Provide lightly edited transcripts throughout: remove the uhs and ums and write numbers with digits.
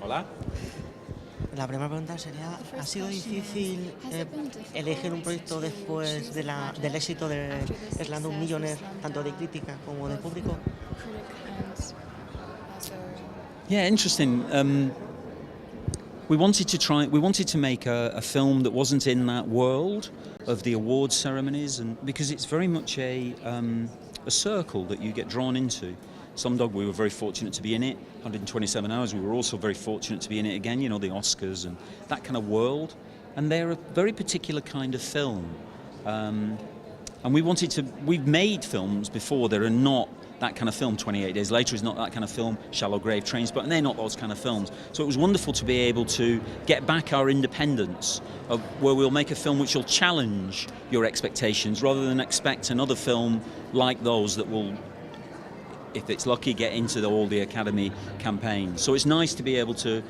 Hola. La primera pregunta sería, ¿ha sido difícil elegir un proyecto después del éxito de Slumdog Millionaire, tanto de crítica como de público? Yeah, interesting. We wanted to make a film that wasn't in that world of the awards ceremonies, and because it's very much a circle that you get drawn into. Slumdog, we were very fortunate to be in it. 127 Hours, we were also very fortunate to be in it again, you know, the Oscars and that kind of world. And they're a very particular kind of film. And we've made films before that are not that kind of film. 28 Days Later is not that kind of film. Shallow Grave, Trainspotting, and they're not those kind of films. So it was wonderful to be able to get back our independence, of where we'll make a film which will challenge your expectations rather than expect another film like those that will, if it's lucky, get into all the Academy campaigns. So it's nice to be able to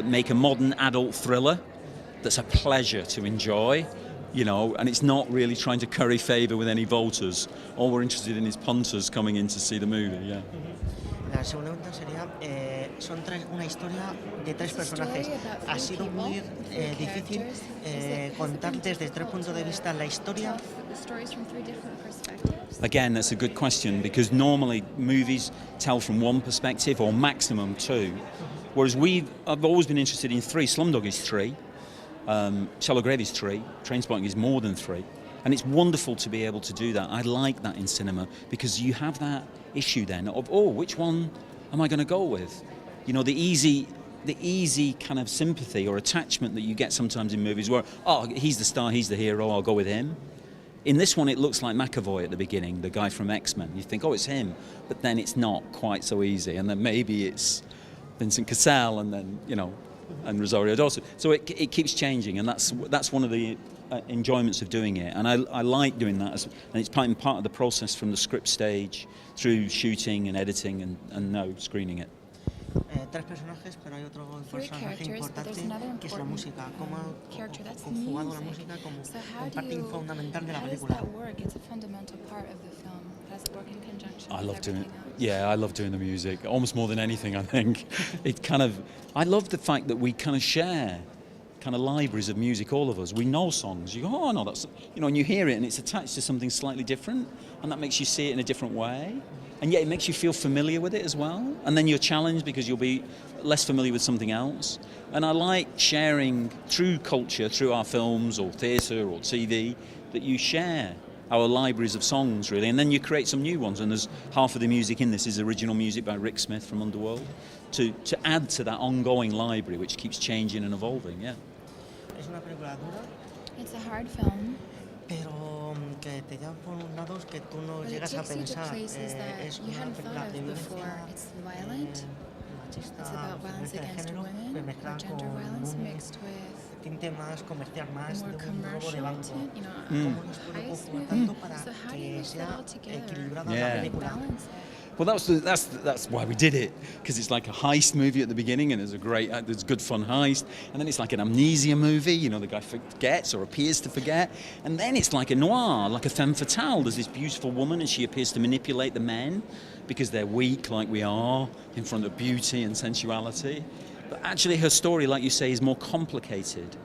make a modern adult thriller that's a pleasure to enjoy, you know, and it's not really trying to curry favour with any voters. All we're interested in is punters coming in to see the movie, yeah. La segunda pregunta sería, una historia de tres personajes. ¿Ha sido muy difícil contar desde tres puntos de vista la historia? Again, that's a good question, because normally movies tell from one perspective or maximum two, whereas I've always been interested in three. Slumdog is three, Shallow Grave is three, Trainspotting is more than three, and it's wonderful to be able to do that. I like that in cinema, because you have that issue then of, which one am I going to go with? You know, the easy kind of sympathy or attachment that you get sometimes in movies where, he's the star, he's the hero, I'll go with him. In this one, it looks like McAvoy at the beginning, the guy from X-Men. You think, it's him, but then it's not quite so easy. And then maybe it's Vincent Cassel, and then, you know, and Rosario Dawson. So it keeps changing, and that's one of the enjoyments of doing it. And I like doing that, and it's part of the process from the script stage through shooting and editing and now screening it. Tres personajes, pero hay otro personaje importante que es la música. ¿Cómo ha conjugado la música como parte fundamental de la película? I love doing the music almost more than anything. I think I love the fact that we kind of share kind of libraries of music, all of us. We know songs. You go, no, that's, you know, and you hear it and it's attached to something slightly different, and that makes you see it in a different way. And yet it makes you feel familiar with it as well. And then you're challenged because you'll be less familiar with something else. And I like sharing through culture, through our films or theatre or TV, that you share our libraries of songs, really. And then you create some new ones. And there's half of the music in this is original music by Rick Smith from Underworld, to add to that ongoing library, which keeps changing and evolving, yeah. Es una película dura. It's a hard film. Pero que te lleva por un lado que tú no llegas a pensar. Es una película de violencia machista, violencia de género, mezclada con tinte más comercial, más de un robo de banco. ¿Cómo nos puede conjugar tanto para que sea equilibrada la película? Well, that's why we did it, because it's like a heist movie at the beginning, and there's a good fun heist, and then it's like an amnesia movie, you know, the guy forgets or appears to forget, and then it's like a noir, like a femme fatale. There's this beautiful woman, and she appears to manipulate the men because they're weak, like we are, in front of beauty and sensuality. But actually her story, like you say, is more complicated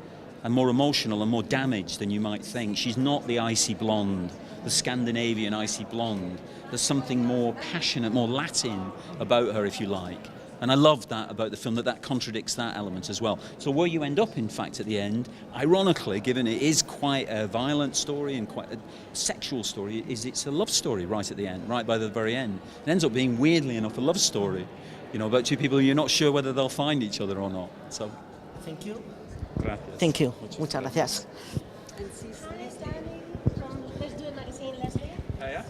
and more emotional and more damaged than you might think. She's not the icy blonde, the Scandinavian icy blonde. There's something more passionate, more Latin about her, if you like. And I love that about the film, that contradicts that element as well. So where you end up, in fact, at the end, ironically, given it is quite a violent story and quite a sexual story, it's a love story right at the end, right by the very end. It ends up being, weirdly enough, a love story, you know, about two people you're not sure whether they'll find each other or not. So, thank you. Gracias. Thank you. Muchas gracias. And Cecily standing from Let's Do a Magazine, Leslie. Yeah.